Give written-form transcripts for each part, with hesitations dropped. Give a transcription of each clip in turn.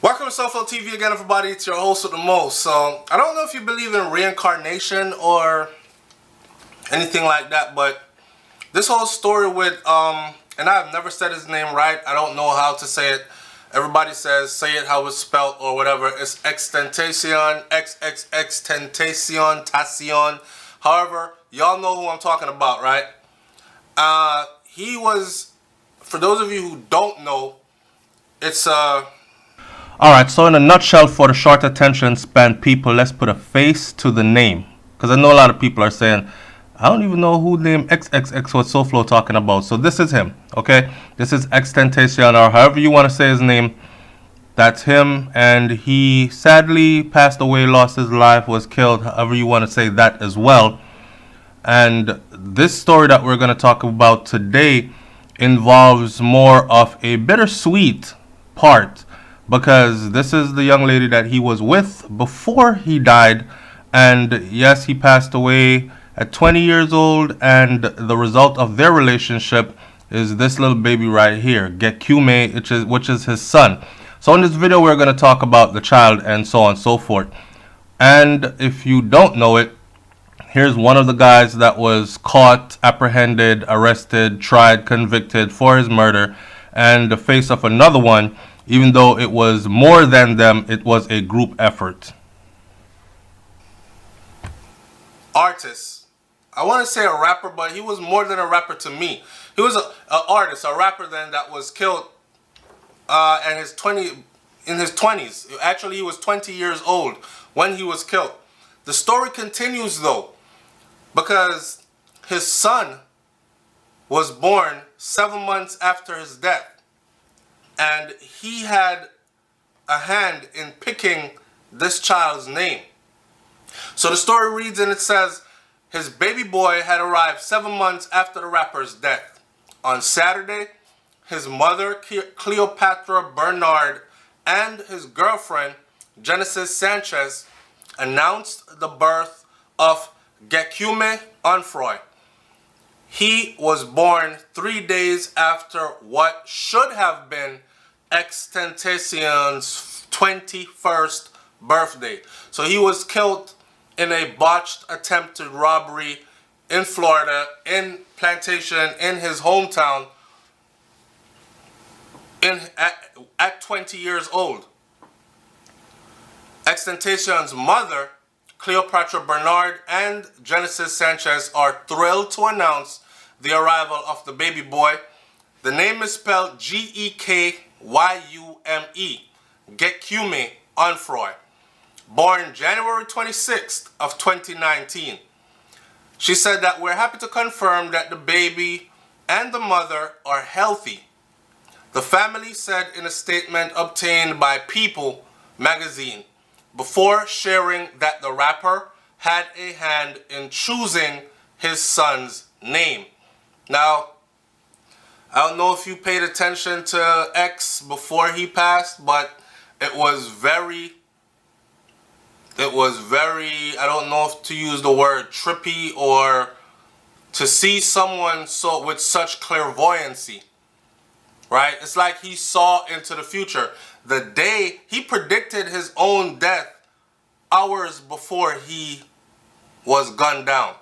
Welcome to SouFLoTV again, everybody. It's your host with the most. So, I don't know if you believe in reincarnation or anything like that, but this whole story with, and I've never said his name right. I don't know how to say it. Everybody says, say it how it's spelled or whatever. It's XXXTENTACION, XXXTENTACION. However, y'all know who I'm talking about, right? He was, for those of you who don't know, it's, Alright, so in a nutshell, for the short attention span people, let's put a face to the name. Because I know a lot of people are saying, I don't even know who named XXX was SouFlo talking about. So this is him, okay? This is XXXTENTACION, or however you want to say his name. That's him, and he sadly passed away, lost his life, was killed, however you want to say that as well. And this story that we're going to talk about today involves more of a bittersweet part, because this is the young lady that he was with before he died. And yes, he passed away at 20 years old, and the result of their relationship is this little baby right here, Gekume, which is his son. So in this video, we're going to talk about the child and so on and so forth. And if you don't know it, here's one of the guys that was caught, apprehended, arrested, tried, convicted for his murder, and the face of another one. Even though it was more than them, it was a group effort. Artist. I want to say a rapper, but he was more than a rapper to me. He was an artist, a rapper then that was killed in his 20s. Actually, he was 20 years old when he was killed. The story continues though, because his son was born 7 months after his death. And he had a hand in picking this child's name. So the story reads, and it says, his baby boy had arrived 7 months after the rapper's death. On Saturday, his mother, Cleopatra Bernard, and his girlfriend, Genesis Sanchez, announced the birth of Gekume Onfroy. He was born 3 days after what should have been XXXTentacion's 21st birthday. So he was killed in a botched attempted robbery in Florida, in Plantation, in his hometown, at 20 years old. XXXTentacion's mother, Cleopatra Bernard, and Genesis Sanchez are thrilled to announce the arrival of the baby boy. The name is spelled Gekume, Gekume Onfroy, born January 26th of 2019. She said that we're happy to confirm that the baby and the mother are healthy. The family said in a statement obtained by People magazine, before sharing that the rapper had a hand in choosing his son's name. Now, I don't know if you paid attention to X before he passed, but it was very, I don't know if to use the word trippy, or to see someone with such clairvoyancy, right? It's like he saw into the future. The day he predicted his own death hours before he was gunned down.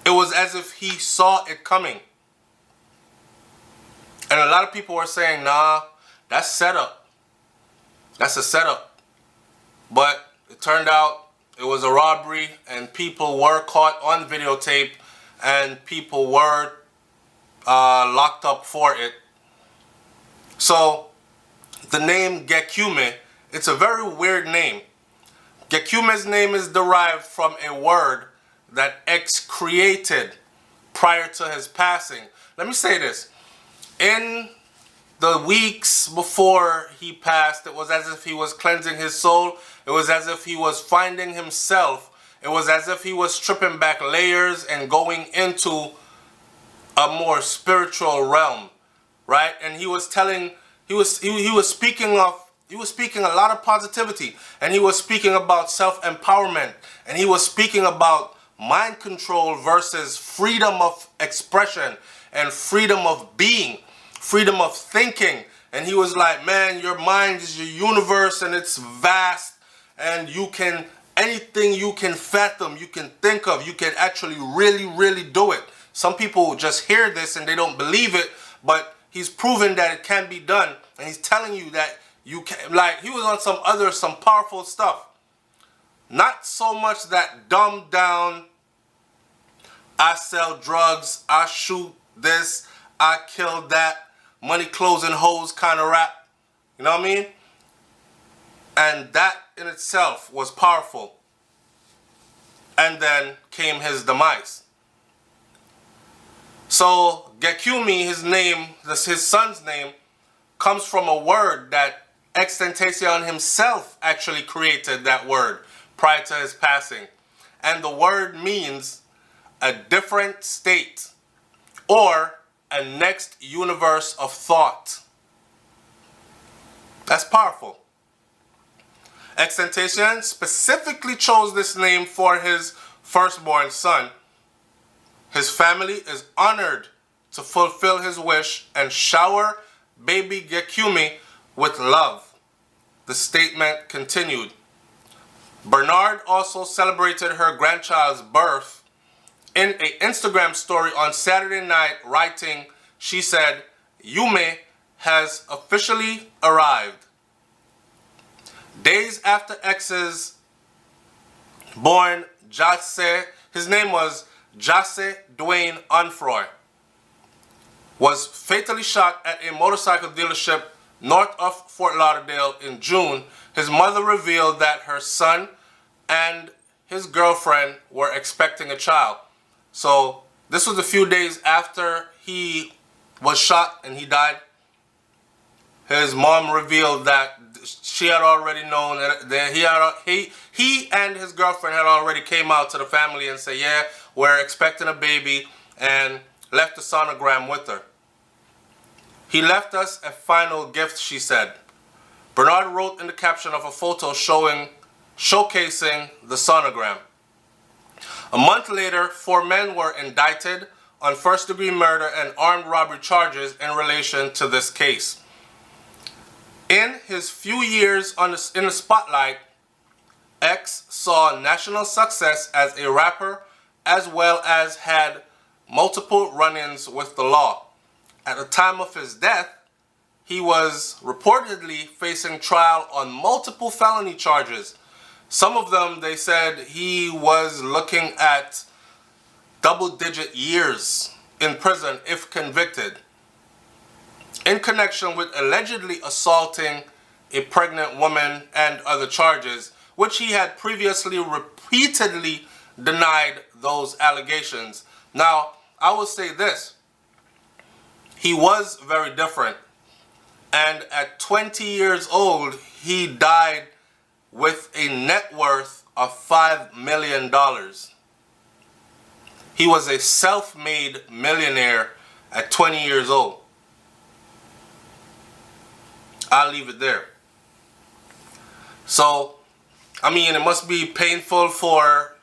It was as if he saw it coming. And a lot of people were saying, nah, that's setup. That's a setup. But it turned out it was a robbery, and people were caught on videotape, and people were locked up for it. So the name Gekume, it's a very weird name. Gekume's name is derived from a word that X created prior to his passing. Let me say this. In the weeks before he passed, it was as if he was cleansing his soul. It was as if he was finding himself. It was as if he was stripping back layers and going into a more spiritual realm, right? And he was speaking a lot of positivity, and he was speaking about self-empowerment, and he was speaking about mind control versus freedom of expression and freedom of being, freedom of thinking, And he was like, man, your mind is your universe and it's vast, and you can, anything you can fathom, you can think of, you can actually really do it. Some people just hear this and they don't believe it, but he's proven that it can be done. And he's telling you that you can, like, he was on some powerful stuff. Not so much that dumbed down, I sell drugs, I shoot this, I kill that, money, clothes, and hoes kind of rap. You know what I mean? And that in itself was powerful. And then came his demise. So Gekumi, his name, his son's name, comes from a word that XXXTentacion himself actually created, that word prior to his passing. And the word means a different state or a next universe of thought. That's powerful. XXXTentacion specifically chose this name for his firstborn son. His family is honored to fulfill his wish and shower baby Gekumi with love. The statement continued. Bernard also celebrated her grandchild's birth in an Instagram story on Saturday night, writing, she said, Yume has officially arrived. Days after X's born Jase, his name was Jase Dwayne Onfroy, was fatally shot at a motorcycle dealership north of Fort Lauderdale in June, his mother revealed that her son and his girlfriend were expecting a child. So this was a few days after he was shot and he died. His mom revealed that she had already known that he and his girlfriend had already came out to the family and said, yeah, we're expecting a baby, and left a sonogram with her. He left us a final gift, she said. Bernard wrote in the caption of a photo showcasing the sonogram. A month later, 4 men were indicted on first-degree murder and armed robbery charges in relation to this case. In his few years in the spotlight, X saw national success as a rapper, as well as had multiple run-ins with the law. At the time of his death, he was reportedly facing trial on multiple felony charges. Some of them, they said he was looking at double-digit years in prison if convicted, in connection with allegedly assaulting a pregnant woman and other charges, which he had previously repeatedly denied those allegations. Now, I will say this. He was very different. And at 20 years old, he died with a net worth of $5 million. He was a self-made millionaire at 20 years old. I'll leave it there. So, I mean, it must be painful for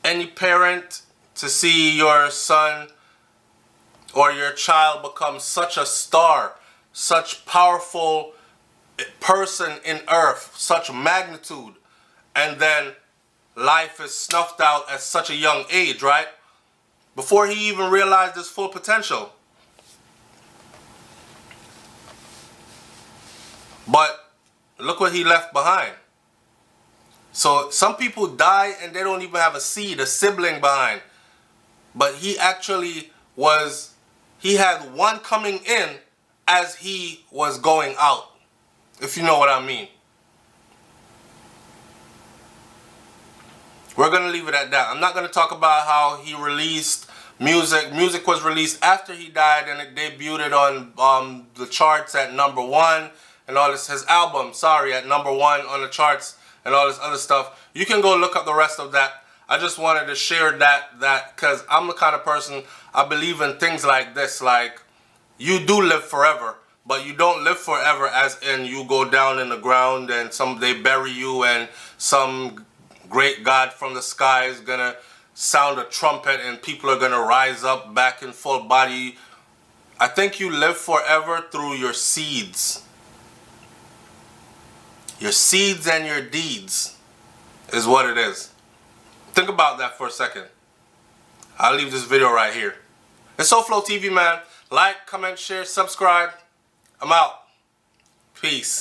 any parent to see your son or your child become such a star, such powerful person in earth, such magnitude, and then life is snuffed out at such a young age, right? Before he even realized his full potential. But look what he left behind. So some people die and they don't even have a seed, a sibling behind. But he actually was, he had one coming in as he was going out, if you know what I mean. We're going to leave it at that. I'm not going to talk about how he released music. Music was released after he died and it debuted on the charts at #1 and all this. His album, sorry, at #1 on the charts and all this other stuff. You can go look up the rest of that. I just wanted to share that because I'm the kind of person, I believe in things like this. Like, you do live forever, but you don't live forever as in you go down in the ground and they bury you and some great God from the sky is gonna sound a trumpet and people are gonna rise up back in full body. I think you live forever through your seeds. Your seeds and your deeds is what it is. Think about that for a second. I'll leave this video right here. It's SouFLoTV, man. Like, comment, share, subscribe. I'm out. Peace.